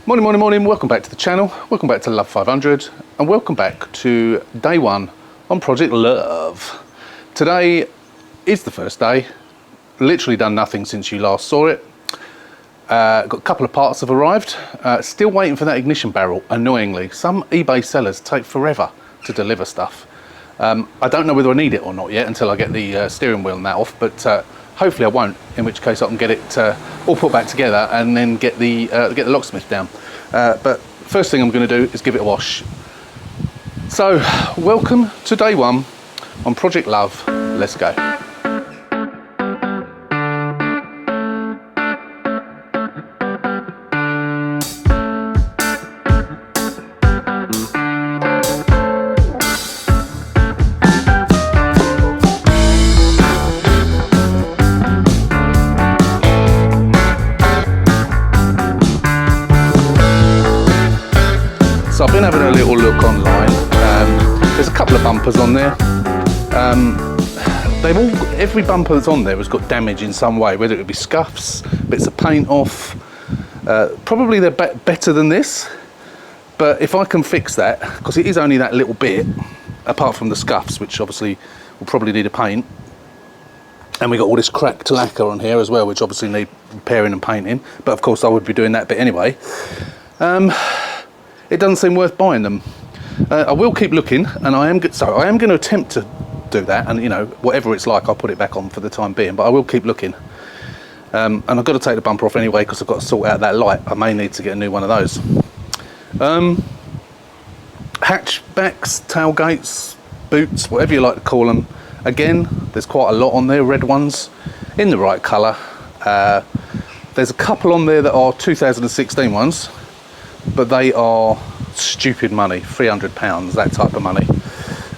Morning, welcome back to the channel, welcome back to Love 500, and welcome back to day one on Project Love. Today is the first day, literally done nothing since you last saw it. Got a couple of parts have arrived, still waiting for that ignition barrel, annoyingly. Some eBay sellers take forever to deliver stuff. I don't know whether I need it or not yet until I get the steering wheel and that off, but hopefully I won't, in which case I can get it all put back together and then get the locksmith down. But first thing I'm going to do is give it a wash. So, welcome to day one on Project Love. Let's go. So I've been having a little look online. There's a couple of bumpers on there. Every bumper that's on there has got damage in some way, whether it be scuffs, bits of paint off. Probably they're better than this, but if I can fix that, because it is only that little bit, apart from the scuffs, which obviously will probably need a paint, and we got all this cracked lacquer on here as well, which obviously need repairing and painting, but of course I would be doing that bit anyway. It doesn't seem worth buying them. I will keep looking, and I am going to attempt to do that, and you know, whatever it's like, I'll put it back on for the time being, but I will keep looking. And I've got to take the bumper off anyway, because I've got to sort out that light. I may need to get a new one of those. Hatchbacks, tailgates, boots, whatever you like to call them. Again, there's quite a lot on there, red ones, in the right colour. There's a couple on there that are 2016 ones, but they are stupid money, £300, that type of money.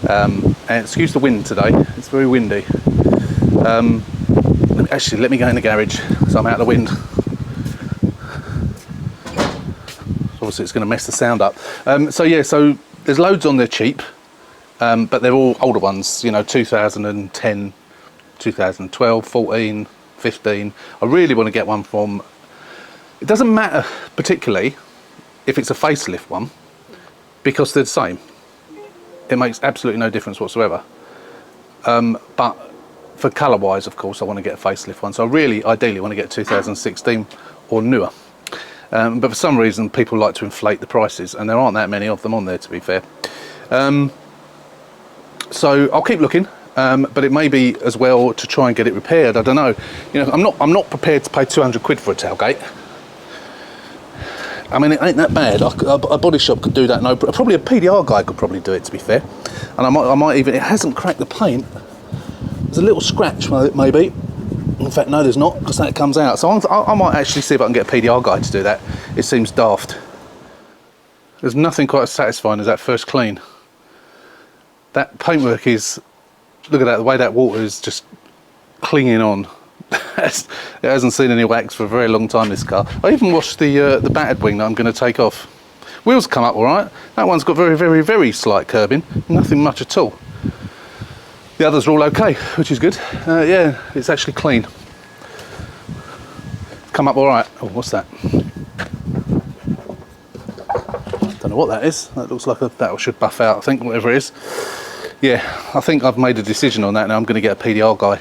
And excuse the wind today, it's very windy. Let me go in the garage so I'm out of the wind. Obviously it's going to mess the sound up. So there's loads on there cheap, but they're all older ones, you know, 2010, 2012, 14, 15. I really want to get one from, it doesn't matter particularly if it's a facelift one, because they're the same. It makes absolutely no difference whatsoever. But for colour wise, of course, I want to get a facelift one. So I really, ideally, want to get 2016 or newer. But for some reason, people like to inflate the prices, and there aren't that many of them on there, to be fair. So I'll keep looking, but it may be as well to try and get it repaired. I don't know. You know, I'm not prepared to pay 200 quid for a tailgate. I mean, it ain't that bad. A body shop could do that. No, probably a PDR guy could probably do it, to be fair. And I might even. It hasn't cracked the paint. There's a little scratch, maybe. In fact, no, there's not, because that comes out. So I might actually see if I can get a PDR guy to do that. It seems daft. There's nothing quite as satisfying as that first clean. That paintwork is. Look at that. The way that water is just clinging on. It hasn't seen any wax for a very long time, this car. I even washed the battered wing that I'm going to take off. Wheels come up all right. That one's got very, very, very slight curbing. Nothing much at all. The others are all okay, which is good. Yeah, it's actually clean. Come up all right. Oh, what's that? Don't know what that is. That looks like that should buff out, I think, whatever it is. Yeah, I think I've made a decision on that now. I'm going to get a PDR guy.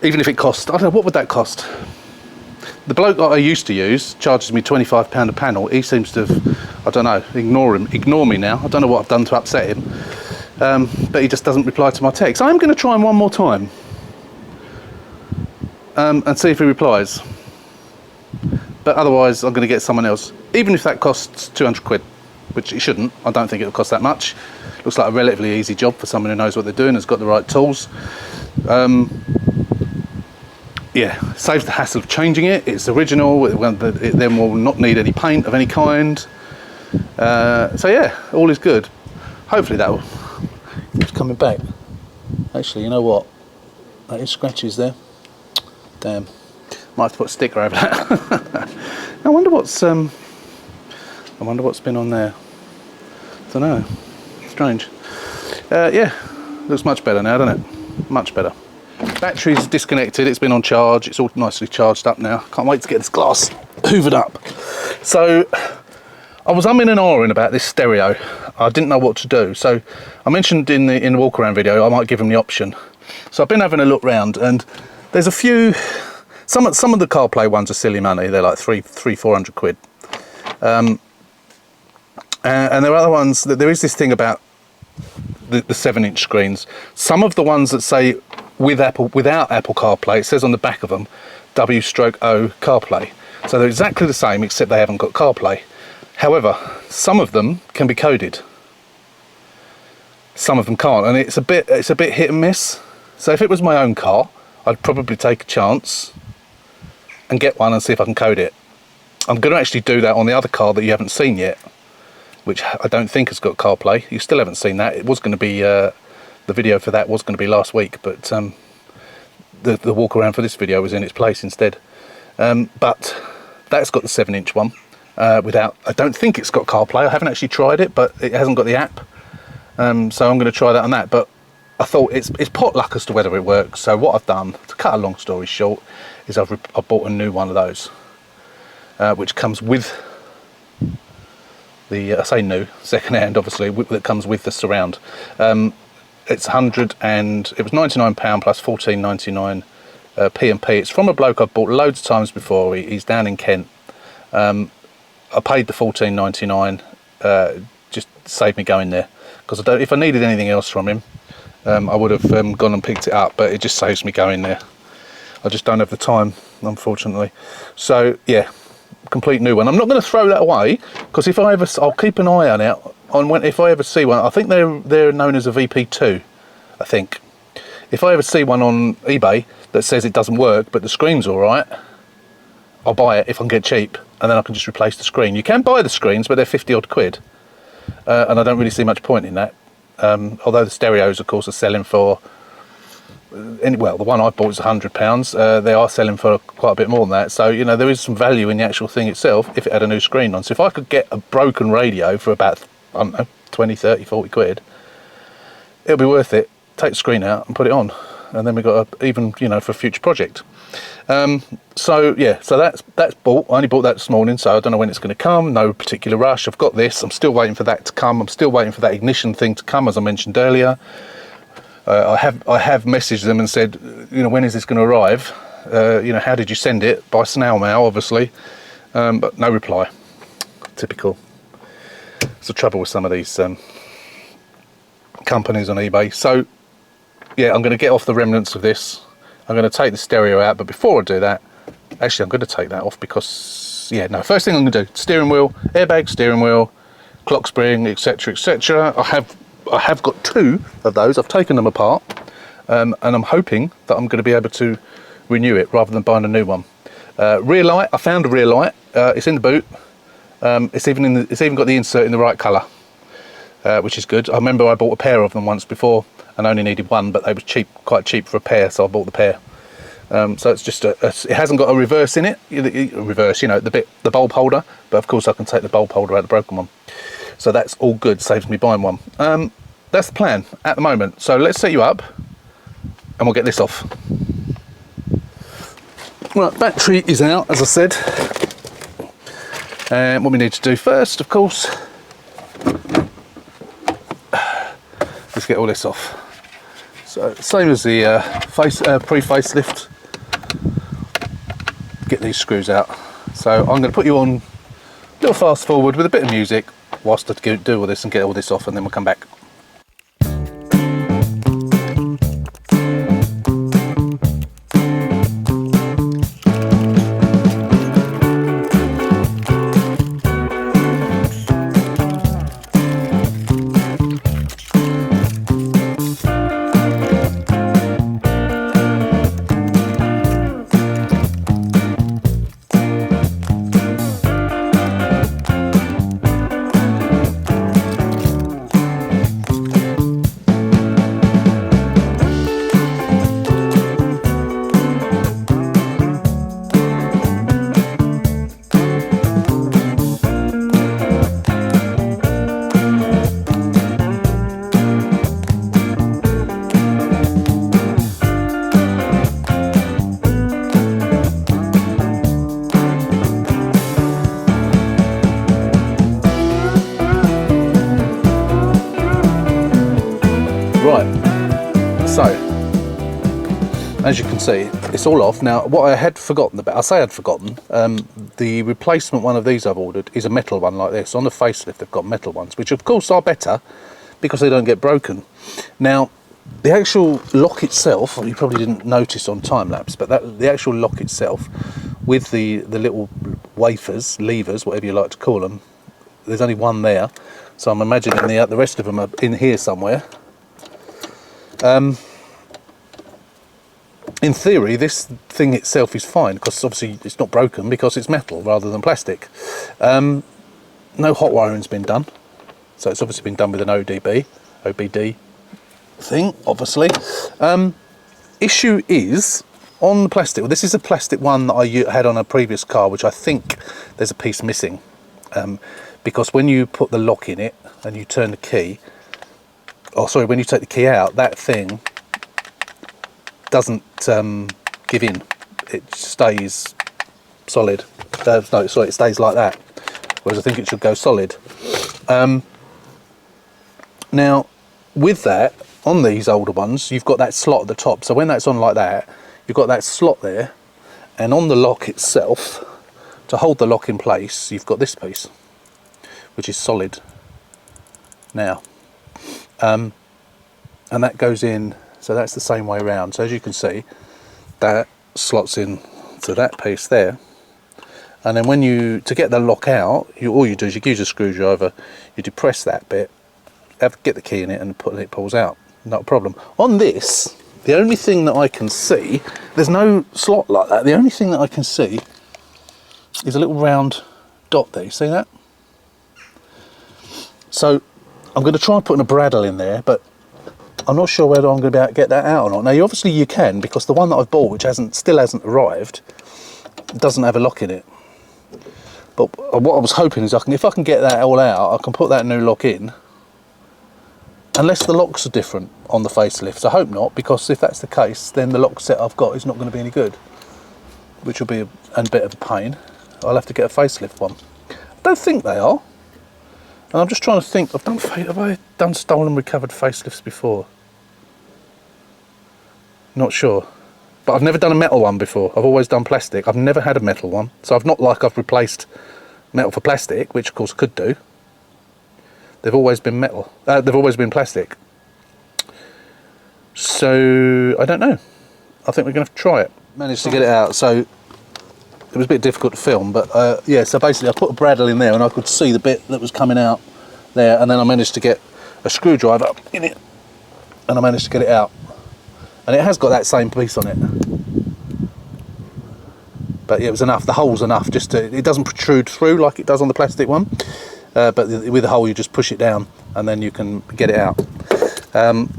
Even if it costs, I don't know, what would that cost? The bloke that I used to use charges me £25 a panel. He seems to have, I don't know, ignore me now. I don't know what I've done to upset him. But he just doesn't reply to my text. I'm going to try him one more time and see if he replies. But otherwise, I'm going to get someone else. Even if that costs 200 quid, which it shouldn't. I don't think it'll cost that much. Looks like a relatively easy job for someone who knows what they're doing, has got the right tools. Yeah, saves the hassle of changing it. It's original. It then will not need any paint of any kind. So yeah, all is good. Hopefully that will. It's coming back. Actually, you know what? That is scratches there. Damn. Might have to put a sticker over that. I wonder what's been on there. Don't know. Strange. Yeah, looks much better now, doesn't it? Much better. Battery's disconnected, it's been on charge, it's all nicely charged up now. Can't wait to get this glass hoovered up. So I was umming and ahhing about this stereo. I didn't know what to do. So I mentioned in the walk around video I might give them the option. So I've been having a look round, and there's a few. Some of the CarPlay ones are silly money. They're like 400 quid. And there are other ones that there is this thing about the 7-inch screens. Some of the ones that say without Apple CarPlay, it says on the back of them W/O CarPlay. So they're exactly the same except they haven't got CarPlay. However, some of them can be coded. Some of them can't, and it's a bit hit and miss. So if it was my own car, I'd probably take a chance and get one and see if I can code it. I'm going to actually do that on the other car that you haven't seen yet, which I don't think has got CarPlay. You still haven't seen that. It was going to be the video for that was going to be last week, but the walk around for this video was in its place instead. But that's got the 7-inch one. I don't think it's got CarPlay. I haven't actually tried it, but it hasn't got the app. So I'm going to try that on that. But I thought it's pot luck as to whether it works. So what I've done, to cut a long story short, is I've bought a new one of those, which comes with the I say new, second hand, obviously, that comes with the surround. It's 100 and it was £99 plus 14.99 P&P. It's from a bloke I've bought loads of times before. He's down in Kent. I paid the 14.99, just saved me going there, because if I needed anything else from him, I would have gone and picked it up, but it just saves me going there. I just don't have the time, unfortunately. So yeah, complete new one. I'm not going to throw that away, because I'll keep an eye on it if I ever see one. I think they're known as a VP2. I think if I ever see one on eBay that says it doesn't work but the screen's all right, I'll buy it if I can get cheap, and then I can just replace the screen. You can buy the screens, but they're 50 odd quid, and I don't really see much point in that. Although the stereos, of course, are selling for. Well, the one I bought is £100. They are selling for quite a bit more than that. So, you know, there is some value in the actual thing itself if it had a new screen on. So if I could get a broken radio for about, I don't know, 20, 30, 40 quid, it'll be worth it. Take the screen out and put it on. And then we've got even, you know, for a future project. So yeah, so that's bought. I only bought that this morning, so I don't know when it's going to come. No particular rush. I've got this. I'm still waiting for that to come. I'm still waiting for that ignition thing to come, as I mentioned earlier. I have messaged them and said, you know, when is this going to arrive? You know, how did you send it? By snail mail, obviously, but no reply. Typical. It's the trouble with some of these companies on eBay. So yeah, I'm going to get off the remnants of this. I'm going to take the stereo out, but before I do that, actually I'm going to take that off because, yeah, no, first thing I'm going to do, steering wheel, airbag, steering wheel, clock spring, etc, etc. I have got two of those. I've taken them apart, and I'm hoping that I'm going to be able to renew it rather than buying a new one. Rear light, I found a rear light. It's in the boot. It's even got the insert in the right colour, which is good. I remember I bought a pair of them once before and only needed one, but they was quite cheap for a pair, so I bought the pair. So it's just it hasn't got a reverse in it. Reverse, you know, the bulb holder, but of course I can take the bulb holder out of the broken one. So that's all good, saves me buying one. That's the plan at the moment. So let's set you up and we'll get this off. Right, battery is out, as I said. And what we need to do first, of course, is get all this off. So same as the pre-facelift, get these screws out. So I'm going to put you on a little fast forward with a bit of music whilst I do all this and get all this off, and then we'll come back. So, as you can see, it's all off. Now, what I had forgotten about, I say I'd forgotten, the replacement one of these I've ordered is a metal one like this. On the facelift, they've got metal ones, which of course are better because they don't get broken. Now, the actual lock itself, you probably didn't notice on time-lapse, but the actual lock itself, with the little wafers, levers, whatever you like to call them, there's only one there. So I'm imagining the rest of them are in here somewhere. In theory, this thing itself is fine because obviously it's not broken because it's metal rather than plastic. No hot wiring's been done, so it's obviously been done with an OBD thing, obviously. Issue is on the plastic. Well, this is a plastic one that I had on a previous car, which I think there's a piece missing, because when you put the lock in it and you turn the key, oh sorry, when you take the key out, that thing doesn't give in. It stays solid. No, sorry, it stays like that. Whereas I think it should go solid. Now, with that, on these older ones, you've got that slot at the top. So when that's on like that, you've got that slot there. And on the lock itself, to hold the lock in place, you've got this piece, which is solid now. And that goes in. So that's the same way around. So as you can see, that slots in to that piece there. And then to get the lock out, all you do is you use a screwdriver, you depress that bit, get the key in it and it pulls out. Not a problem. On this, the only thing that I can see, there's no slot like that. The only thing that I can see is a little round dot there. You see that? So I'm going to try putting a bradawl in there, but I'm not sure whether I'm going to be able to get that out or not. Now, obviously you can, because the one that I've bought, which still hasn't arrived, doesn't have a lock in it. But what I was hoping is if I can get that all out, I can put that new lock in. Unless the locks are different on the facelifts. I hope not, because if that's the case, then the lock set I've got is not going to be any good, which will be a bit of a pain. I'll have to get a facelift one. I don't think they are. And I'm just trying to think, have I done stolen recovered facelifts before? Not sure. But I've never done a metal one before. I've always done plastic. I've never had a metal one. So I've replaced metal for plastic, which of course I could do. They've always been metal. They've always been plastic. So, I don't know. I think we're going to have to try it. Managed to get it out, so it was a bit difficult to film, but yeah, so basically I put a bradawl in there and I could see the bit that was coming out there, and then I managed to get a screwdriver in it and I managed to get it out. And it has got that same piece on it. But yeah, it was enough, the hole's enough, it doesn't protrude through like it does on the plastic one. But with the hole you just push it down and then you can get it out.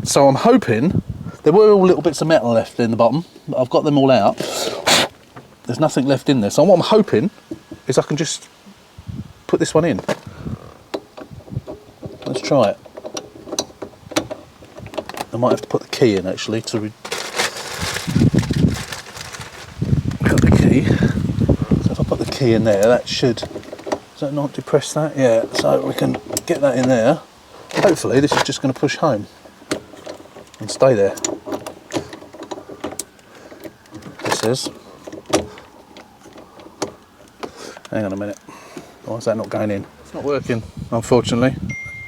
So I'm hoping, there were all little bits of metal left in the bottom, but I've got them all out. There's nothing left in there. So what I'm hoping is I can just put this one in. Let's try it. I might have to put the key in actually to put the key. So if I put the key in there, that should, does that not depress that? Yeah, so we can get that in there. Hopefully this is just going to push home and stay there. This is. Hang on a minute. Why is that not going in? It's not working, unfortunately.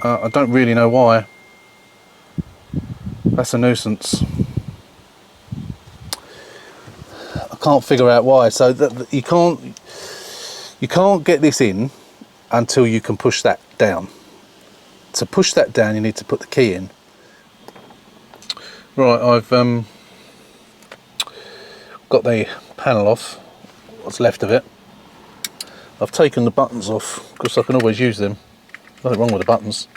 I don't really know why. That's a nuisance. I can't figure out why. So you can't get this in until you can push that down. To push that down, you need to put the key in. Right, I've got the panel off. What's left of it. I've taken the buttons off because I can always use them. Nothing wrong with the buttons.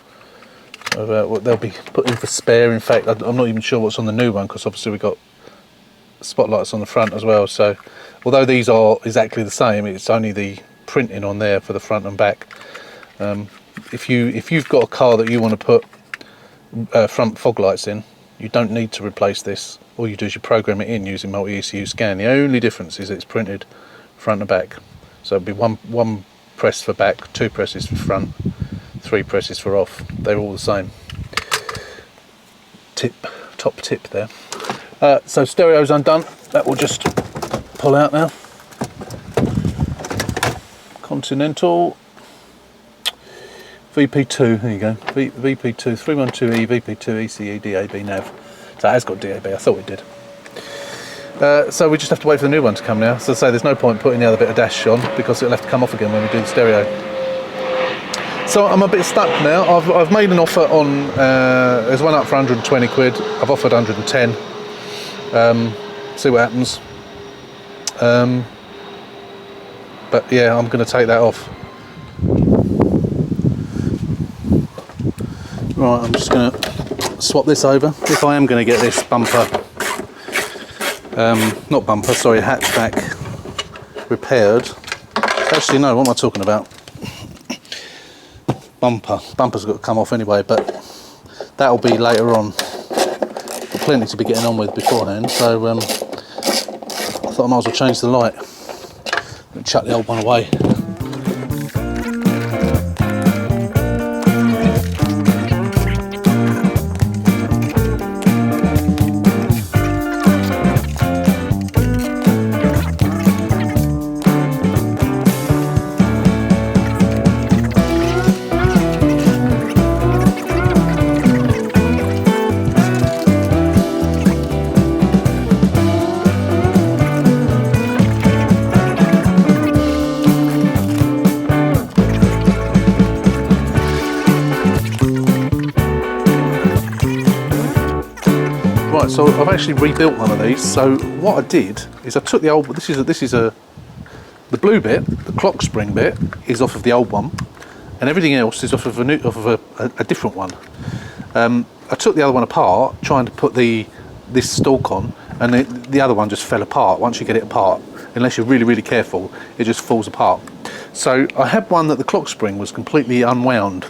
So, they'll be put in for spare. In fact, I'm not even sure what's on the new one because obviously we've got spotlights on the front as well. So although these are exactly the same, it's only the printing on there for the front and back. If you've got a car that you want to put front fog lights in, you don't need to replace this. All you do is you program it in using multi-ECU scan. The only difference is it's printed front and back. So it'll be one press for back, 2 presses for front, 3 presses for off. They're all the same. Tip top tip there. So stereo's undone. That will just pull out now. Continental VP2, there you go. VP2 312E VP2 ECE DAB nav. So it has got DAB. I thought it did. So we just have to wait for the new one to come now. So I say there's no point putting the other bit of dash on because it'll have to come off again when we do the stereo. So I'm a bit stuck now. I've made an offer on. There's one up for 120 quid. I've offered 110. See what happens. But yeah, I'm going to take that off. Right, I'm just going to swap this over. If I am going to get this bumper, not bumper, sorry, hatchback repaired. Actually, no, what am I talking about? Bumper's got to come off anyway, but that'll be later on. Got plenty to be getting on with beforehand, so I thought I might as well change the light and chuck the old one away. So I've actually rebuilt one of these. So what I did is I took the old. This is the blue bit, the clock spring bit is off of the old one, and everything else is off of a different one. I took the other one apart, trying to put this stalk on, and the other one just fell apart. Once you get it apart, unless you're really careful, it just falls apart. So I had one that the clock spring was completely unwound.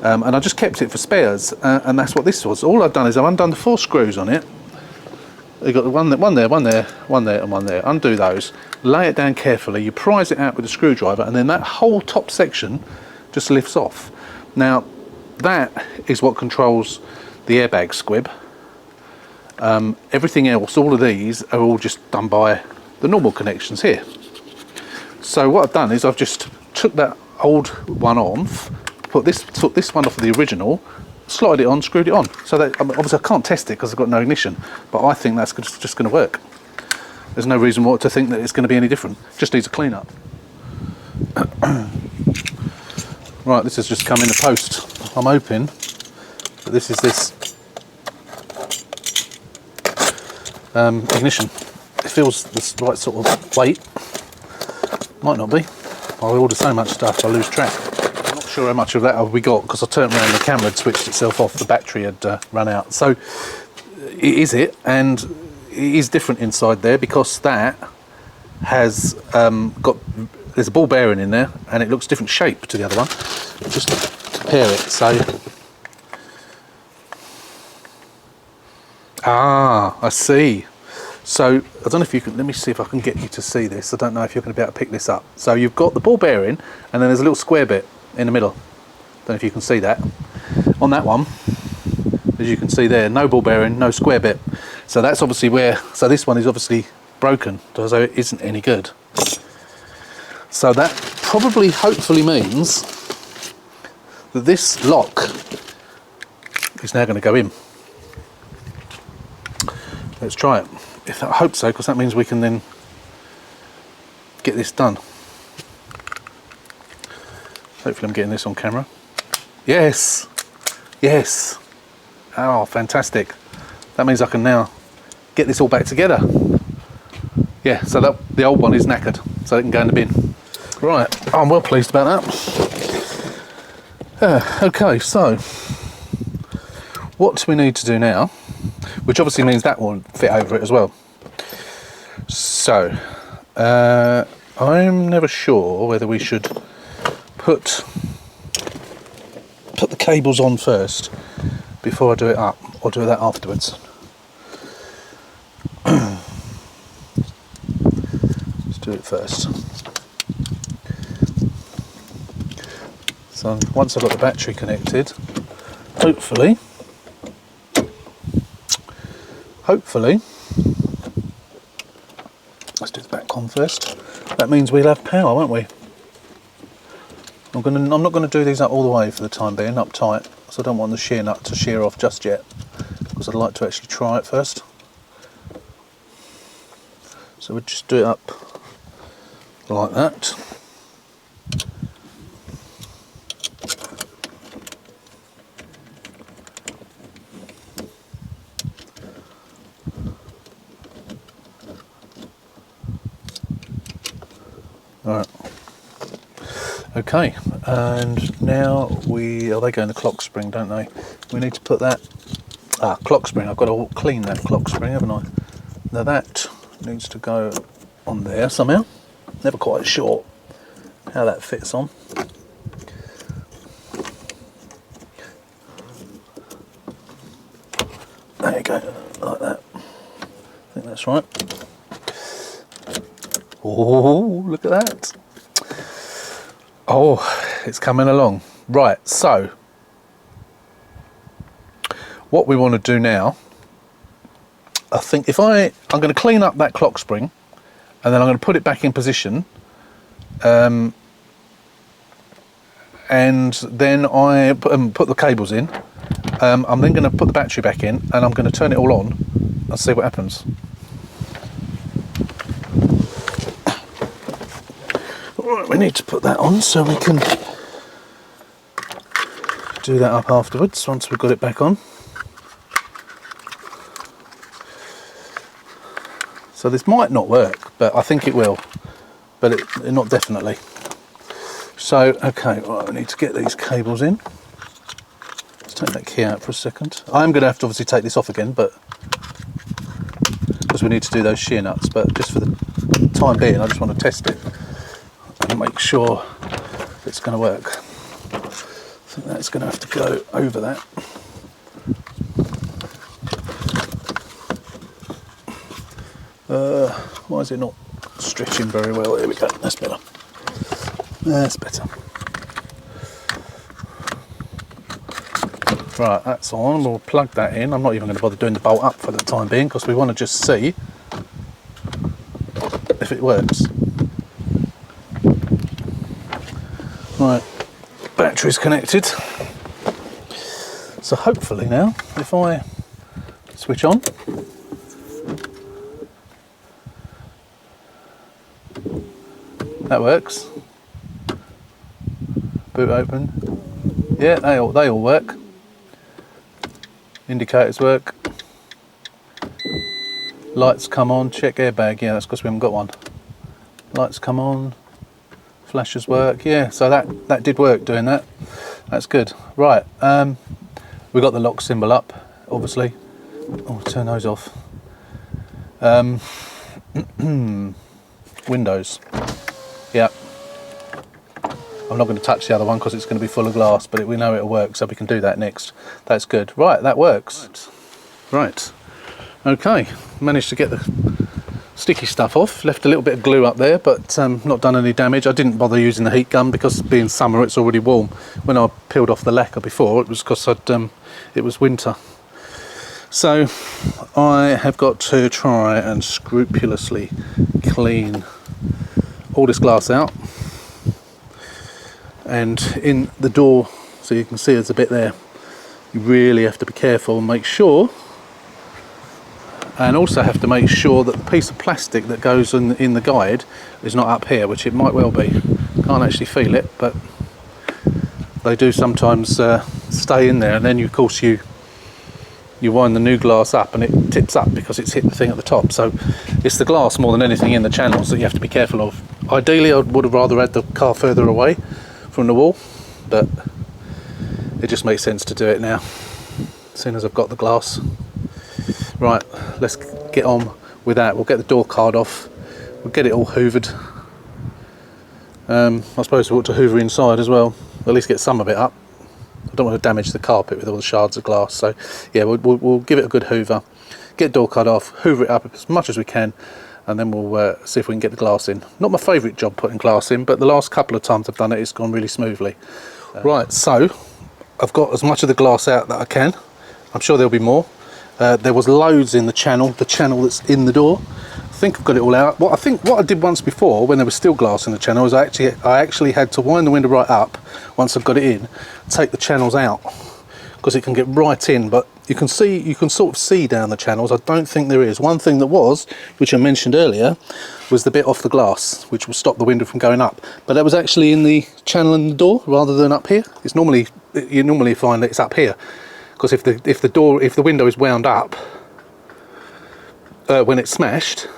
And I just kept it for spares, and that's what this was. All I've done is I've undone the 4 screws on it. You've got the one there, and one there. Undo those, lay it down carefully, you prise it out with a screwdriver, and then that whole top section just lifts off. Now, that is what controls the airbag squib. Everything else, all of these, are all just done by the normal connections here. So what I've done is I've just took that old one off, took this one off of the original, slotted it on, screwed it on. So that, obviously I can't test it because I've got no ignition, but I think that's just going to work. There's no reason to think that it's going to be any different. Just needs a clean up. Right, this has just come in the post. I'm hoping that this is ignition. It feels the right sort of weight. Might not be. I order so much stuff I lose track. Sure how much of that we got because I turned around and the camera had switched itself off, the battery had run out. So and it is different inside there because that has there's a ball bearing in there and it looks different shape to the other one. Just to compare it, so I see. So I don't know if you can, let me see if I can get you to see this. I don't know if you're going to be able to pick this up. So you've got the ball bearing and then there's a little square bit in the middle. Don't know if you can see that. On that one, as you can see there, no ball bearing, no square bit. So that's obviously so this one is obviously broken, so it isn't any good. So that probably, hopefully means that this lock is now going to go in. Let's try it. I hope so, because that means we can then get this done. Hopefully I'm getting this on camera. Yes, yes. Oh, fantastic. That means I can now get this all back together. Yeah, so the old one is knackered, so it can go in the bin. Right, I'm well pleased about that. Okay, so what we need to do now, which obviously means that will fit over it as well. So, I'm never sure whether we should put the cables on first before I do it up, or do that afterwards. Let's do it first. So once I've got the battery connected, hopefully hopefully, let's do the back con first. That means we'll have power, won't we? I'm not going to do these up all the way for the time being, up tight, so I don't want the shear nut to shear off just yet, because I'd like to actually try it first. So we'll just do it up like that. Alright. Okay, and now they go in the clock spring, don't they? We need to put that clock spring. I've got to clean that clock spring, haven't I? Now that needs to go on there somehow. Never quite sure how that fits on. There you go, like that. I think that's right. Oh, look at that. Oh, it's coming along. Right, so what we want to do now, I think I'm going to clean up that clock spring, and then I'm going to put it back in position, and then I put the cables in. I'm then going to put the battery back in, and I'm going to turn it all on and see what happens. Right, we need to put that on so we can do that up afterwards once we've got it back on. So this might not work, but I think it will, but it not definitely. So, okay, right, we need to get these cables in. Let's take that key out for a second. I'm going to have to obviously take this off again, but because we need to do those shear nuts, but just for the time being, I just want to test it and make sure it's going to work. I think that's going to have to go over that. Why is it not stretching very well? Here we go, that's better. That's better. Right, that's on, we'll plug that in. I'm not even going to bother doing the bolt up for the time being because we want to just see if it works. Right, battery's connected. So hopefully now, if I switch on, that works. Boot open. Yeah, they all work. Indicators work. Lights come on. Check airbag. Yeah, that's because we haven't got one. Lights come on. Flashes work. Yeah, so that did work doing that. That's good. Right. We got the lock symbol up, obviously. Oh, turn those off. Windows. Yeah. I'm not going to touch the other one because it's going to be full of glass, but we know it'll work, so we can do that next. That's good. Right, that works. Right. Okay. Managed to get the sticky stuff off. Left a little bit of glue up there, but not done any damage. I didn't bother using the heat gun because being summer, it's already warm. When I peeled off the lacquer before, it was because it was winter. So I have got to try and scrupulously clean all this glass out, and in the door, so you can see there's a bit there. You really have to be careful and make sure, and also have to make sure that the piece of plastic that goes in the guide is not up here, which it might well be. Can't actually feel it, but they do sometimes stay in there, and then of course you wind the new glass up and it tips up because it's hit the thing at the top. So it's the glass more than anything in the channels that you have to be careful of. Ideally I would have rather had the car further away from the wall, but it just makes sense to do it now as soon as I've got the glass. Right, let's get on with that. We'll get the door card off, we'll get it all hoovered. I suppose we ought to hoover inside as well, at least get some of it up. I don't want to damage the carpet with all the shards of glass, so yeah, we'll give it a good hoover, get door card off, hoover it up as much as we can, and then we'll see if we can get the glass in. Not my favourite job putting glass in, but the last couple of times I've done it, it's gone really smoothly. Right, so I've got as much of the glass out that I can. I'm sure there'll be more. There was loads in the channel that's in the door. I think I've got it all out. What I did once before, when there was still glass in the channel, is I actually had to wind the window right up once I've got it in, take the channels out, because it can get right in, but you can sort of see down the channels. I don't think there is. One thing that was, which I mentioned earlier, was the bit off the glass, which will stop the window from going up. But that was actually in the channel in the door rather than up here. It's normally, you normally find that it's up here, because if the window is wound up when it's smashed,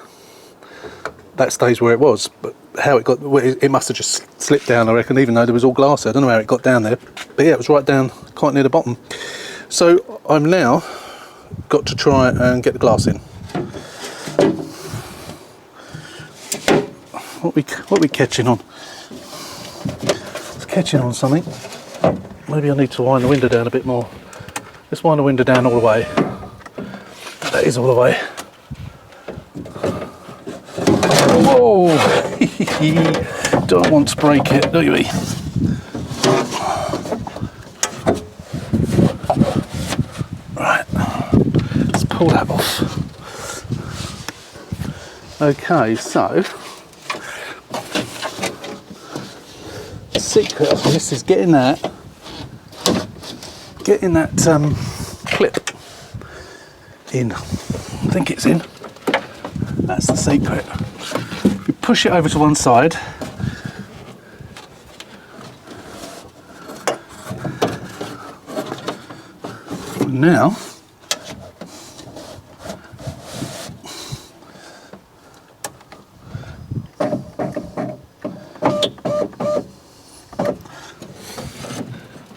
that stays where it was. But how it got, it must have just slipped down, I reckon, even though there was all glass there. I don't know how it got down there, but yeah, it was right down quite near the bottom. So I'm now got to try and get the glass in. What we catching on? It's catching on something. Maybe I need to wind the window down a bit more. Let's wind the window down all the way. That is all the way. Whoa! Don't want to break it, do we? Right, let's pull that off. Okay, so the secret of this is getting that clip in. I think it's in. That's the secret. You push it over to one side. Now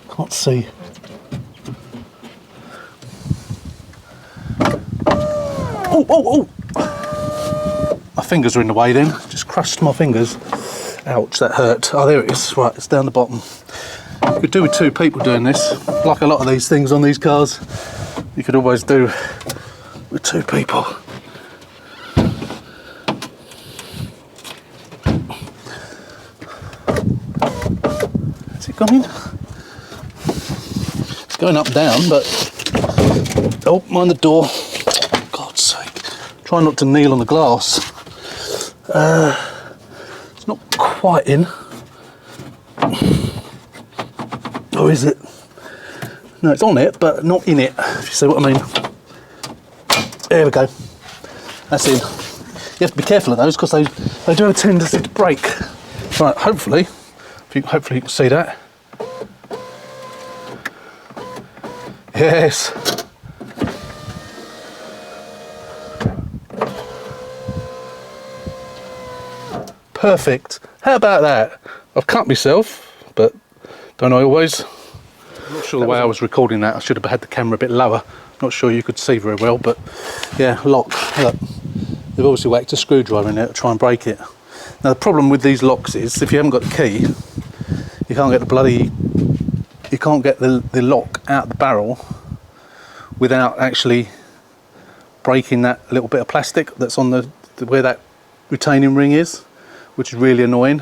can't see. Oh! My fingers are in the way then. Just crushed my fingers. Ouch, that hurt. Oh, there it is. Right, it's down the bottom. You could do with two people doing this. Like a lot of these things on these cars, you could always do with two people. Has it gone in? It's going up down, but oh, mind the door. God's sake. Try not to kneel on the glass. It's not quite in. Or is it? No, it's on it, but not in it, if you see what I mean. There we go. That's in. You have to be careful of those because they do have a tendency to break. Right, hopefully you can see that. Yes. Perfect. How about that? I've cut myself, but don't I always? I'm not sure the way I was recording that. I should have had the camera a bit lower. Not sure you could see very well, but yeah, lock. Look, they've obviously whacked a screwdriver in there to try and break it. Now the problem with these locks is if you haven't got the key, you can't get the lock out the barrel without actually breaking that little bit of plastic that's on the where that retaining ring is, which is really annoying.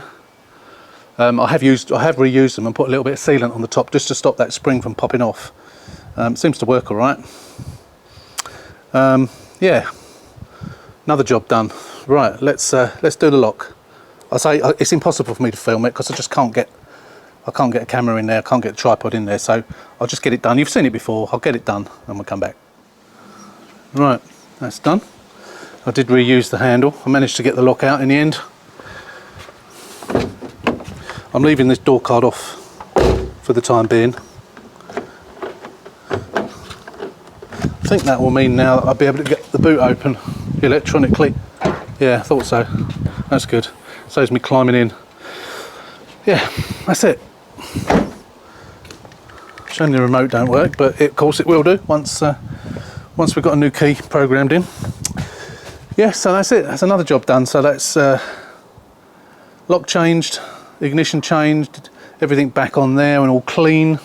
I have reused them and put a little bit of sealant on the top just to stop that spring from popping off. Seems to work all right. Yeah, another job done. Right, let's do the lock. I say it's impossible for me to film it because I just can't get a camera in there. I can't get a tripod in there, so I'll just get it done. You've seen it before. I'll get it done and we'll come back. Right, that's done. I did reuse the handle. I managed to get the lock out in the end. I'm leaving this door card off for the time being. I think that will mean now I'll be able to get the boot open electronically. Yeah, I thought so. That's good. Saves me climbing in. Yeah, that's it. Shame the remote don't work, but of course it will do once we've got a new key programmed in. Yeah, so that's it. That's another job done. So that's lock changed, ignition changed, everything back on there and all clean,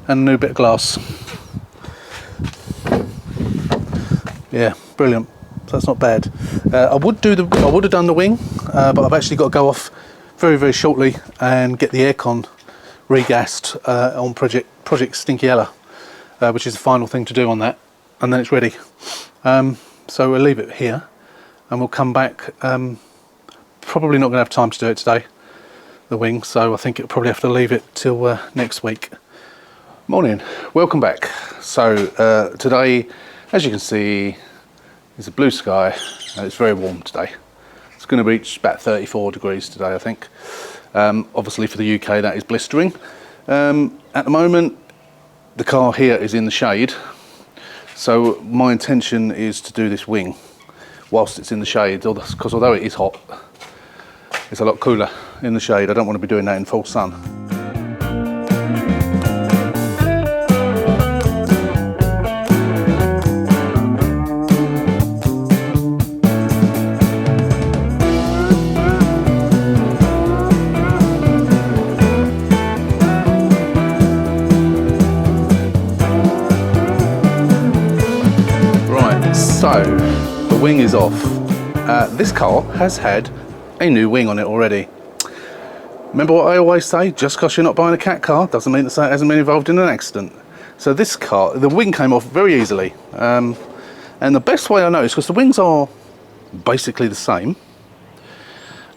and a new bit of glass. Yeah, brilliant. So that's not bad. I would have done the wing, but I've actually got to go off very, very shortly and get the aircon regassed on Project Stinky Ella, which is the final thing to do on that. and then it's ready. So we'll leave it here and we'll come back. Probably not going to have time to do it today, the wing, so I think it'll probably have to leave it till next week. Morning, welcome back. So today, as you can see, it's a blue sky and it's very warm today. It's going to reach about 34 degrees today, I think. Obviously for the UK that is blistering. At the moment the car here is in the shade, so my intention is to do this wing whilst it's in the shade, because although it is hot, it's a lot cooler in the shade. I don't want to be doing that in full sun. So, the wing is off. This car has had a new wing on it already. Remember what I always say, just because you're not buying a cat car doesn't mean that it hasn't been involved in an accident. So this car, the wing came off very easily. And the best way I know is because the wings are basically the same.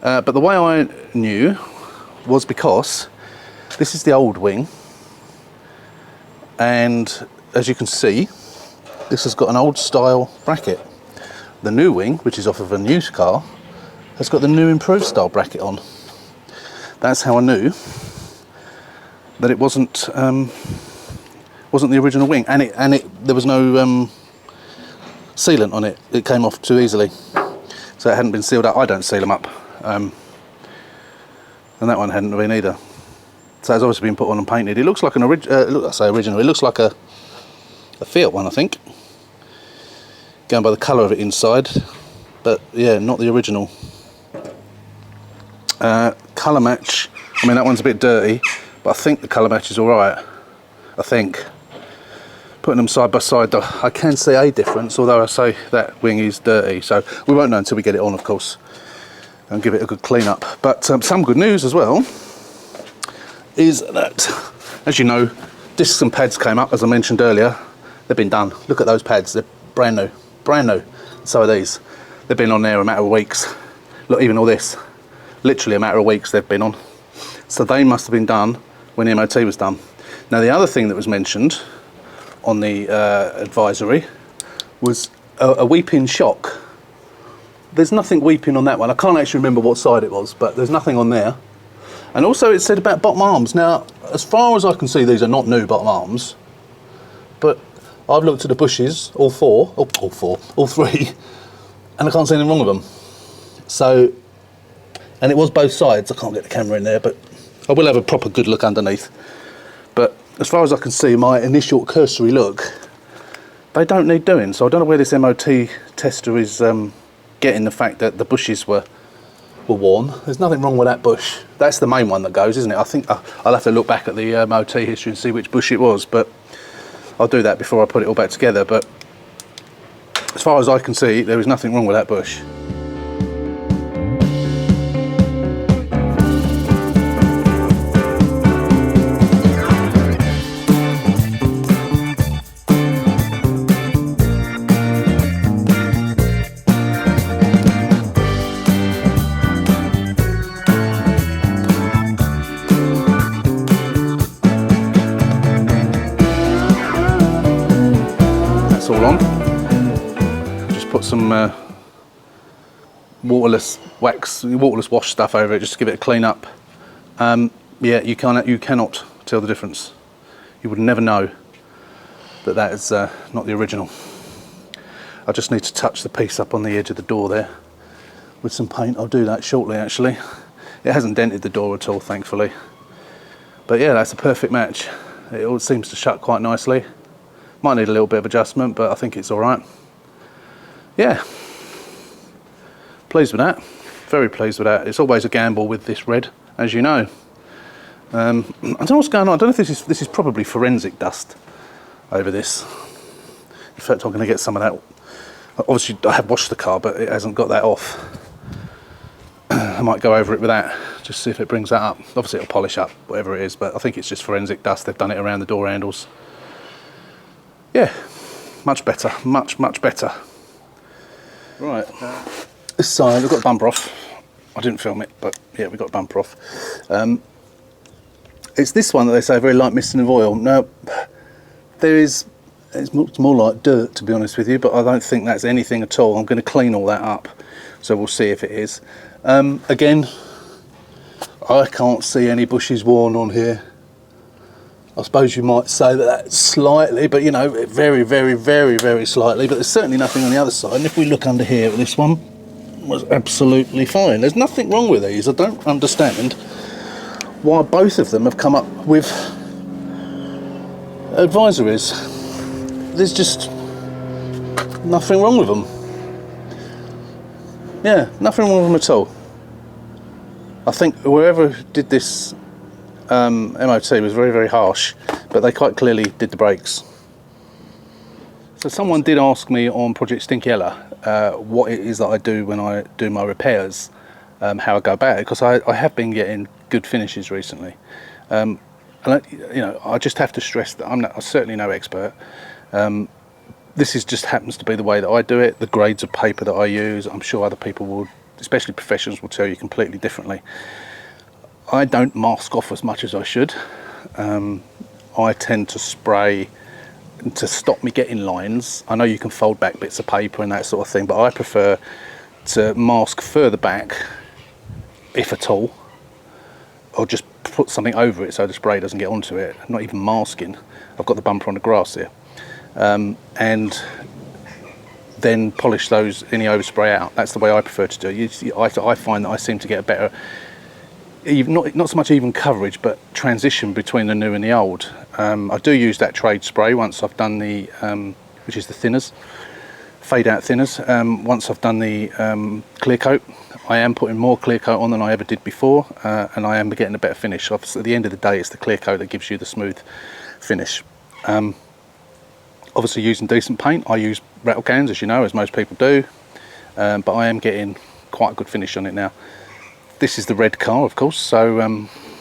But the way I knew was because this is the old wing. And as you can see, this has got an old style bracket. The new wing, which is off of a new car, has got the new improved style bracket on. That's how I knew that it wasn't the original wing, and there was no sealant on it. It came off too easily, so it hadn't been sealed up. I don't seal them up, and that one hadn't been either. So it's obviously been put on and painted. It looks like an original. I say original. It looks like a Fiat one, I think, going by the colour of it inside, but yeah, not the original. Colour match, I mean that one's a bit dirty, but I think the colour match is alright. I think putting them side by side, I can see a difference, although I say that wing is dirty, so we won't know until we get it on, of course, and give it a good clean up. But some good news as well is that, as you know, discs and pads came up, as I mentioned earlier. They've been done. Look at those pads, they're brand new, brand new. So are these. They've been on there a matter of weeks. Look, even all this, literally a matter of weeks they've been on. So they must have been done when the MOT was done. Now the other thing that was mentioned on the advisory was a weeping shock. There's nothing weeping on that one. I can't actually remember what side it was, but there's nothing on there. And also it said about bottom arms. Now, as far as I can see, these are not new bottom arms, but I've looked at the bushes, all three, and I can't see anything wrong with them. So, and it was both sides. I can't get the camera in there, but I will have a proper good look underneath. But as far as I can see, my initial cursory look, they don't need doing. So I don't know where this MOT tester is getting the fact that the bushes were worn. There's nothing wrong with that bush. That's the main one that goes, isn't it? I think I'll have to look back at the MOT history and see which bush it was, but I'll do that before I put it all back together. But as far as I can see, there is nothing wrong with that bush. All on. Just put some waterless wash stuff over it just to give it a clean up. Yeah, you cannot tell the difference. You would never know that is not the original. I just need to touch the piece up on the edge of the door there with some paint. I'll do that shortly actually. It hasn't dented the door at all, thankfully. But yeah, that's a perfect match. It all seems to shut quite nicely. Might need a little bit of adjustment, but I think it's all right. Yeah, pleased with that. Very pleased with that. It's always a gamble with this red, as you know. I don't know what's going on. I don't know if this is probably forensic dust over this. In fact, I'm going to get some of that. Obviously, I have washed the car, but it hasn't got that off. I might go over it with that, just see if it brings that up. Obviously, it'll polish up whatever it is, but I think it's just forensic dust. They've done it around the door handles. Yeah, much better, much better. Right, this side we've got the bumper off. I didn't film it, but yeah, we got the bumper off. It's this one that they say very light misting of oil. No, it's more like dirt, to be honest with you, but I don't think that's anything at all. I'm going to clean all that up, so we'll see if it is. Again, I can't see any bushes worn on here. I suppose you might say that that's slightly, but you know, very slightly, but there's certainly nothing on the other side. And if we look under here, this one was absolutely fine. There's nothing wrong with these. I don't understand why both of them have come up with advisories. There's just nothing wrong with them. Yeah, nothing wrong with them at all. I think whoever did this MOT was very harsh, but they quite clearly did the brakes. So someone did ask me on Project Stinky Ella what it is that I do when I do my repairs, how I go about it, because I have been getting good finishes recently. And I just have to stress that I'm certainly no expert. This just happens to be the way that I do it, the grades of paper that I use. I'm sure other people will, especially professionals, will tell you completely differently. I don't mask off as much as I should. I tend to spray to stop me getting lines. I know you can fold back bits of paper and that sort of thing, but I prefer to mask further back, if at all, or just put something over it so the spray doesn't get onto it. Not even masking. I've got the bumper on the grass here. And then polish those, any overspray out. That's the way I prefer to do it. I find that I seem to get a better, not so much even coverage, but transition between the new and the old. I do use that trade spray once I've done the, which is the thinners, fade out thinners. Once I've done the clear coat, I am putting more clear coat on than I ever did before, and I am getting a better finish. Obviously, at the end of the day, it's the clear coat that gives you the smooth finish. Obviously, using decent paint, I use rattle cans, as you know, as most people do, but I am getting quite a good finish on it now. This is the red car, of course, so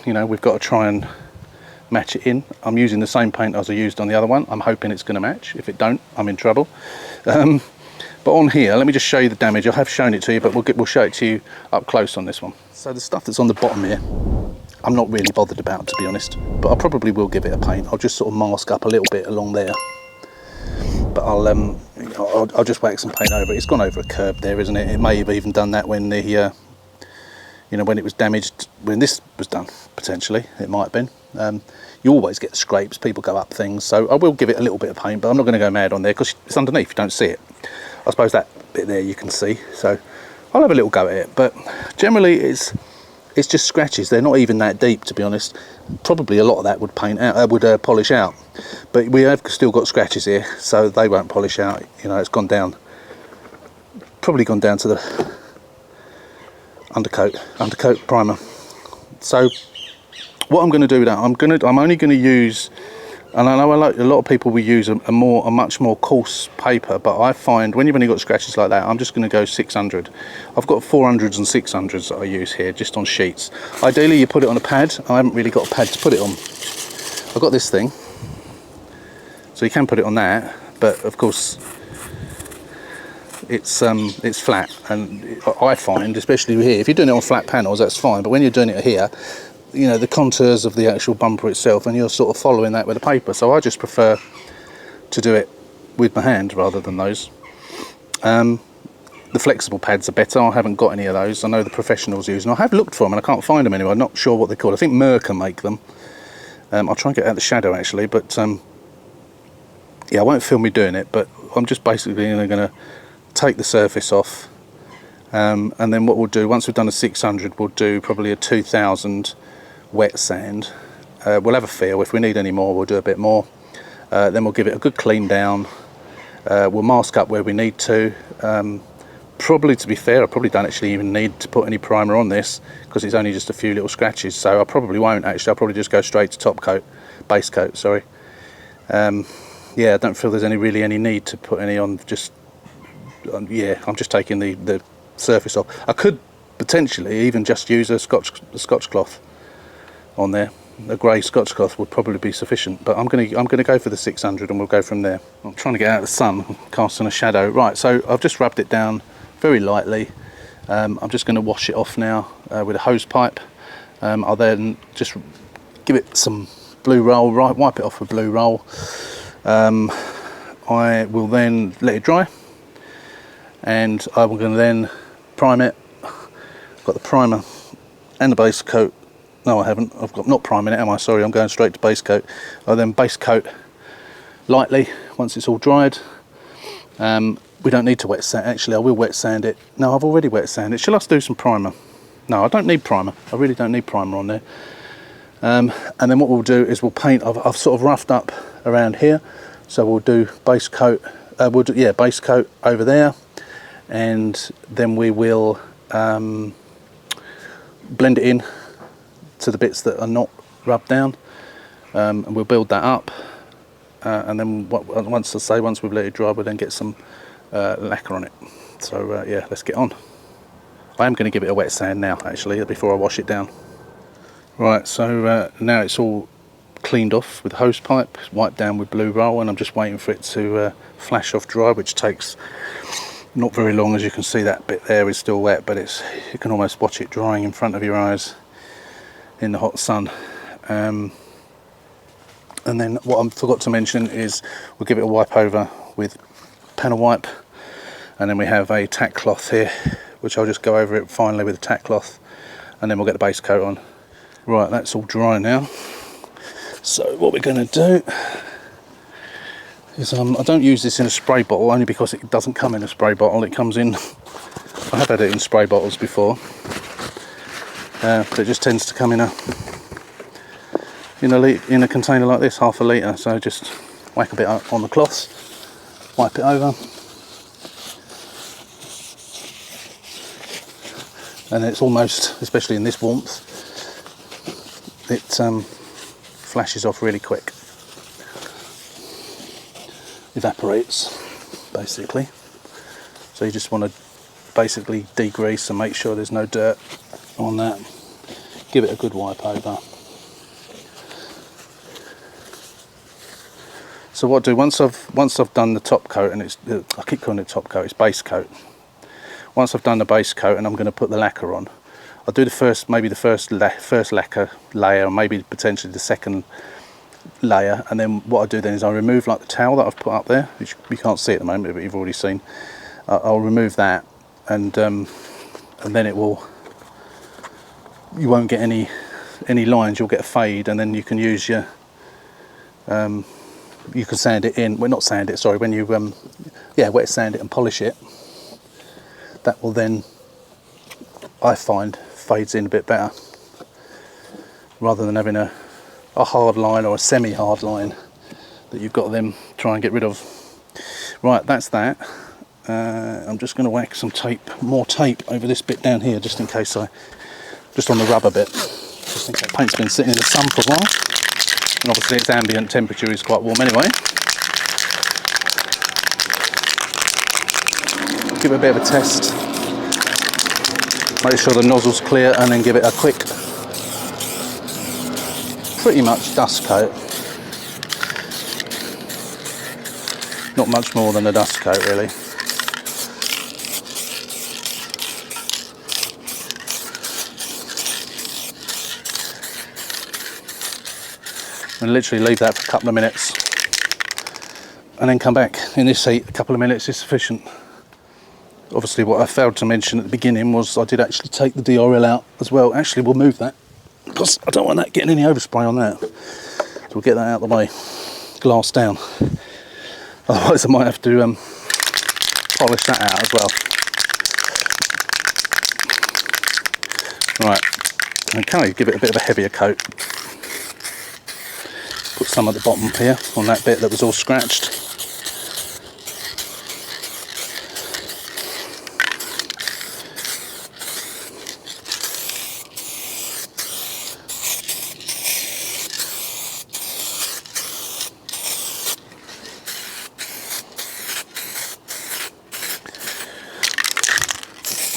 we've got to try and match it in. I'm using the same paint as I used on the other one. I'm hoping it's going to match. If it don't, I'm in trouble. But on here, let me just show you the damage. I have shown it to you, but we'll show it to you up close on this one. So the stuff that's on the bottom here, I'm not really bothered about, to be honest, but I probably will give it a paint. I'll just sort of mask up a little bit along there, but I'll just wax some paint over it. It's gone over a curb there, isn't it? It may have even done that when the when it was damaged, when this was done, potentially it might have been. You always get scrapes, people go up things, so I will give it a little bit of paint, but I'm not going to go mad on there because it's underneath, you don't see it. I suppose that bit there you can see, so I'll have a little go at it, but generally it's just scratches. They're not even that deep, to be honest. Probably a lot of that would paint out, polish out, but we have still got scratches here, so they won't polish out. It's gone down, probably gone down to the undercoat primer. So what I'm going to do with that, I'm only going to use, and I know a lot of people will use a much more coarse paper, but I find when you've only got scratches like that, I'm just going to go 600. I've got 400s and 600s that I use here, just on sheets. Ideally you put it on a pad. I haven't really got a pad to put it on. I've got this thing, so you can put it on that, but of course it's flat, and I find, especially here, if you're doing it on flat panels, that's fine, but when you're doing it here, the contours of the actual bumper itself, and you're sort of following that with the paper, so I just prefer to do it with my hand rather than those. The flexible pads are better. I haven't got any of those. I know the professionals use them. I have looked for them and I can't find them anywhere. I'm not sure what they're called. I think Merca make them. I'll try and get out the shadow actually, but yeah, I won't film me doing it, but I'm just basically going to take the surface off, and then what we'll do, once we've done a 600, we'll do probably a 2000 wet sand. We'll have a feel. If we need any more, we'll do a bit more. Then we'll give it a good clean down. We'll mask up where we need to. Probably, to be fair, I probably don't actually even need to put any primer on this because it's only just a few little scratches, so I probably won't actually. I'll probably just go straight to top coat, base coat, sorry. Yeah, I don't feel there's really any need to put any on. Yeah, I'm just taking the surface off. I could potentially even just use a scotch cloth on there, a grey Scotch cloth would probably be sufficient, but I'm gonna go for the 600 and we'll go from there. I'm trying to get out of the sun, casting a shadow. Right, so I've just rubbed it down very lightly. I'm just going to wash it off now with a hose pipe. I'll then just give it some blue roll, wipe it off with blue roll. I will then let it dry, and I'm going to then prime it. I've got the primer and the base coat. No, I haven't. I've got not priming it, am I? Sorry, I'm going straight to base coat. I'll then base coat lightly once it's all dried. We don't need to wet sand. Actually, I will wet sand it. No, I've already wet sanded it. Shall I do some primer? No, I don't need primer. I really don't need primer on there. And then what we'll do is we'll paint. I've sort of roughed up around here, so we'll do base coat. Base coat over there, and then we will blend it in to the bits that are not rubbed down, and we'll build that up. And then once we've let it dry, we'll then get some lacquer on it. So yeah, let's get on. I am going to give it a wet sand now, actually, before I wash it down. Right, so now it's all cleaned off with hose pipe, wiped down with blue roll, and I'm just waiting for it to flash off dry, which takes not very long. As you can see, that bit there is still wet, but you can almost watch it drying in front of your eyes in the hot sun. And then what I forgot to mention is we'll give it a wipe over with panel wipe, and then we have a tack cloth here, which I'll just go over it finally with a tack cloth, and then we'll get the base coat on. Right, that's all dry now. So what we're going to do is I don't use this in a spray bottle, only because it doesn't come in a spray bottle. It comes in, I have had it in spray bottles before, but it just tends to come in a container like this, half a litre. So just whack a bit up on the cloths, wipe it over, and it's almost, especially in this warmth, it flashes off really quick, evaporates basically. So you just want to basically degrease and make sure there's no dirt on that. Give it a good wipe over. So what I do, once I've done the top coat, and I keep calling it top coat, it's base coat. Once I've done the base coat and I'm going to put the lacquer on, I'll do the first lacquer layer, or maybe potentially the second layer, and then what I do then is I remove like the towel that I've put up there, which you can't see at the moment, but you've already seen. I'll remove that, and then you won't get any lines. You'll get a fade, and then you can use your you can sand it in. Well, not sand it. Sorry, when you wet sand it and polish it, that will then, I find, fades in a bit better, rather than having a hard line or a semi-hard line that you've got to then try and get rid of. Right, that's that. I'm just going to whack some more tape over this bit down here, just in case just on the rubber bit, just in case. Paint's been sitting in the sun for a while, and obviously its ambient temperature is quite warm anyway. Give it a bit of a test. Make sure the nozzle's clear, and then give it a quick, pretty much dust coat. Not much more than a dust coat, really. And literally leave that for a couple of minutes, and then come back. In this heat, a couple of minutes is sufficient. Obviously, what I failed to mention at the beginning was I did actually take the DRL out as well. Actually, we'll move that, because I don't want that getting any overspray on that. So we'll get that out of the way, glass down. Otherwise I might have to polish that out as well. Right, okay, give it a bit of a heavier coat. Put some at the bottom here on that bit that was all scratched.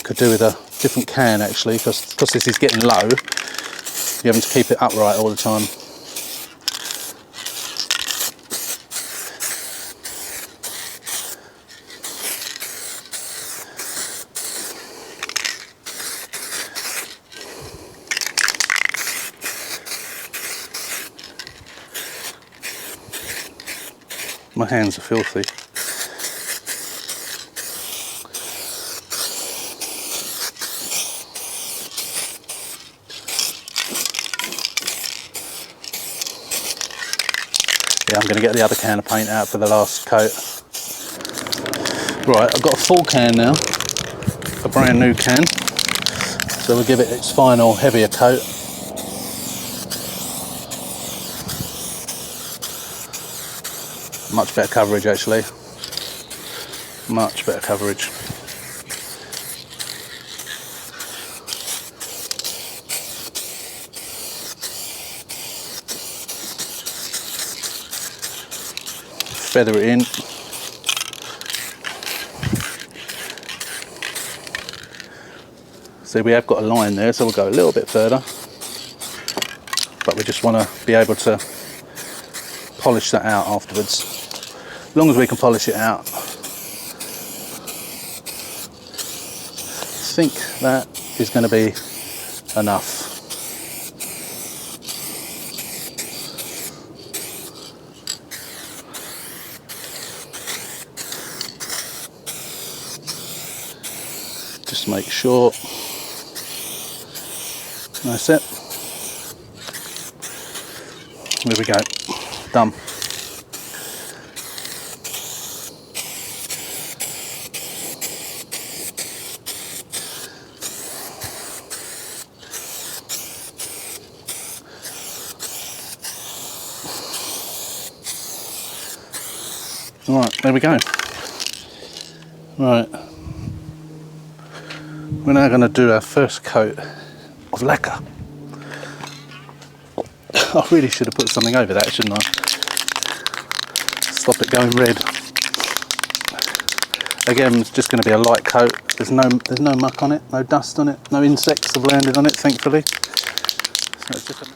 Could do with a different can actually, because this is getting low. You're having to keep it upright all the time. My hands are filthy. Yeah, I'm going to get the other can of paint out for the last coat. Right, I've got a full can now, a brand new can. So we'll give it its final heavier coat. Much better coverage actually. Much better coverage. Feather it in. See, we have got a line there, so we'll go a little bit further. But we just want to be able to polish that out afterwards. As long as we can polish it out. I think that is going to be enough. Just make sure. That's it. There we go. Done. Right, there we go. Right. We're now going to do our first coat of lacquer. I really should have put something over that, shouldn't I? Stop it going red. Again, it's just going to be a light coat. There's no muck on it, no dust on it, no insects have landed on it, thankfully. So it's just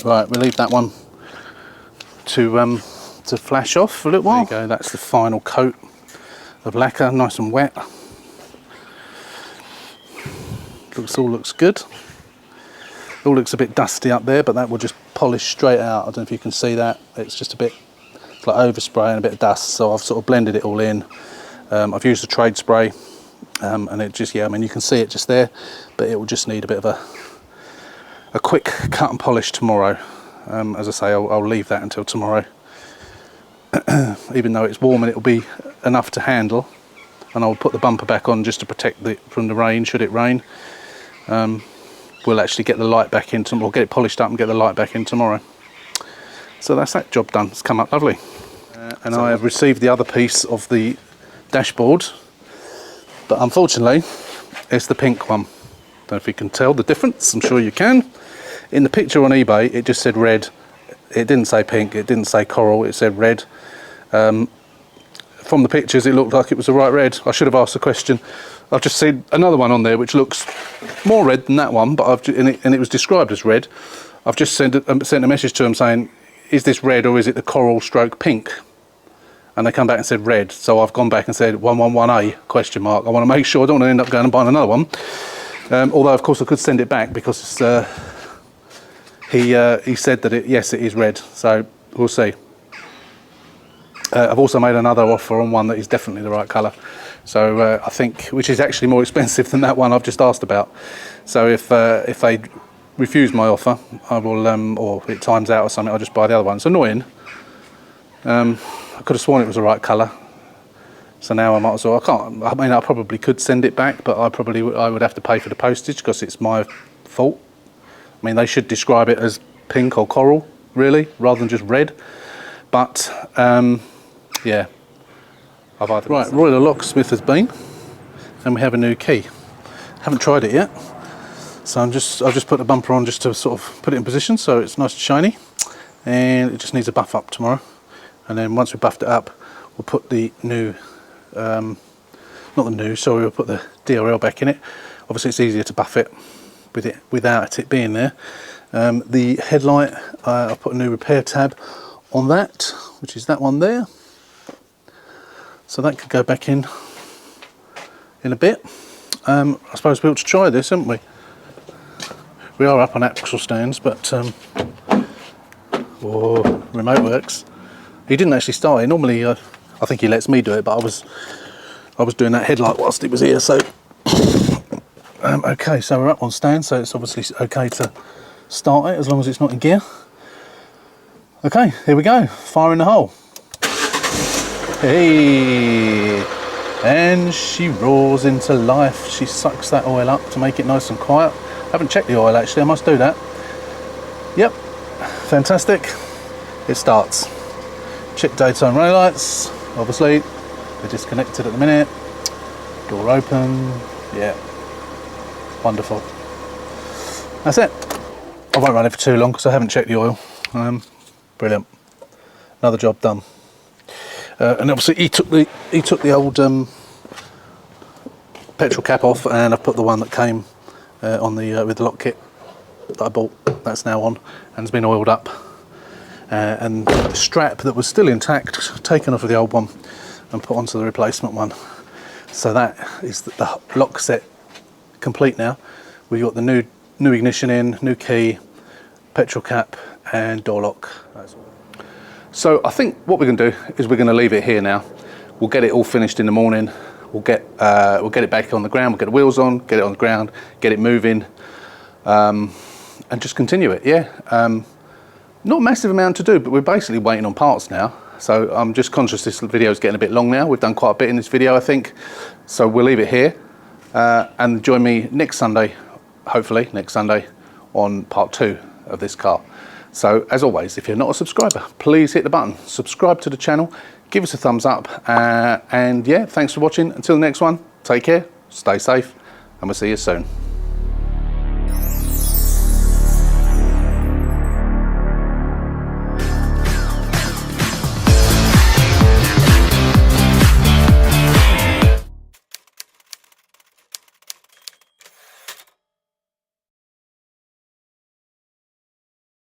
right, we'll leave that one to flash off for a little while. There you go, that's the final coat of lacquer, nice and wet. All looks good. All looks a bit dusty up there, but that will just polish straight out. I don't know if you can see that. It's just a bit, it's like overspray and a bit of dust, so I've sort of blended it all in. I've used the trade spray, and it just, yeah, I mean, you can see it just there, but it will just need a bit of a quick cut and polish tomorrow. As I say, I'll leave that until tomorrow. Even though it's warm and it'll be enough to handle, and I'll put the bumper back on just to protect it from the rain should it rain. We'll actually get the light back in, we'll get it polished up and get the light back in tomorrow. So that's that job done. It's come up lovely. And I have received the other piece of the dashboard, but unfortunately it's the pink one. Don't know if you can tell the difference. I'm sure you can. In the picture on eBay it just said red. It didn't say pink, it didn't say coral, it said red. From the pictures it looked like it was the right red. I should have asked the question. I've just seen another one on there which looks more red than that one, but and it was described as red. I've just sent a message to them saying, is this red or is it the coral stroke pink? And they come back and said red. So I've gone back and said 111A question mark. I want to make sure I don't want to end up going and buying another one. Although of course I could send it back because he said that yes, it is red. So we'll see. I've also made another offer on one that is definitely the right colour. So I think, which is actually more expensive than that one I've just asked about. So if they refuse my offer, I will, or it times out or something, I'll just buy the other one. It's annoying. I could have sworn it was the right colour. So now I might as well, I mean, I probably could send it back, but I would have to pay for the postage because it's my fault. I mean, they should describe it as pink or coral, really, rather than just red. But, yeah. Right, Royal Locksmith has been, and we have a new key. Haven't tried it yet. So I've just put the bumper on just to sort of put it in position so it's nice and shiny. And it just needs a buff up tomorrow. And then once we've buffed it up, we'll put the new, we'll put the DRL back in it. Obviously it's easier to buff it without it being there. The headlight, I've put a new repair tab on that, which is that one there. So that could go back in a bit. I suppose we ought to try this, haven't we? We are up on axle stands, but remote works. He didn't actually start it. Normally, I think he lets me do it, but I was doing that headlight whilst it was here. So, okay, so we're up on stand, so it's obviously okay to start it as long as it's not in gear. Okay, here we go. Fire in the hole. Hey, and she roars into life. She sucks that oil up to make it nice and quiet. Haven't checked the oil actually, I must do that. Yep, fantastic. It starts. Check daytime running lights, obviously. They're disconnected at the minute. Door open, yeah. Wonderful. That's it. I won't run it for too long because I haven't checked the oil. Brilliant. Another job done. And obviously he took the old petrol cap off, and I've put the one that came on the with the lock kit that I bought. That's now on and has been oiled up. And the strap that was still intact, taken off of the old one and put onto the replacement one. So that is the lock set complete now. We've got the new ignition in, new key, petrol cap and door lock. So I think what we're going to do is we're going to leave it here now. We'll get it all finished in the morning. We'll get it back on the ground. We'll get the wheels on, get it on the ground, get it moving, and just continue it. Yeah. Not a massive amount to do, but we're basically waiting on parts now. So I'm just conscious this video is getting a bit long now. We've done quite a bit in this video, I think. So we'll leave it here and join me next Sunday, hopefully next Sunday, on part 2 of this car. So as always, if you're not a subscriber, please hit the button, subscribe to the channel, give us a thumbs up, and yeah, thanks for watching. Until the next one, take care, stay safe, and we'll see you soon.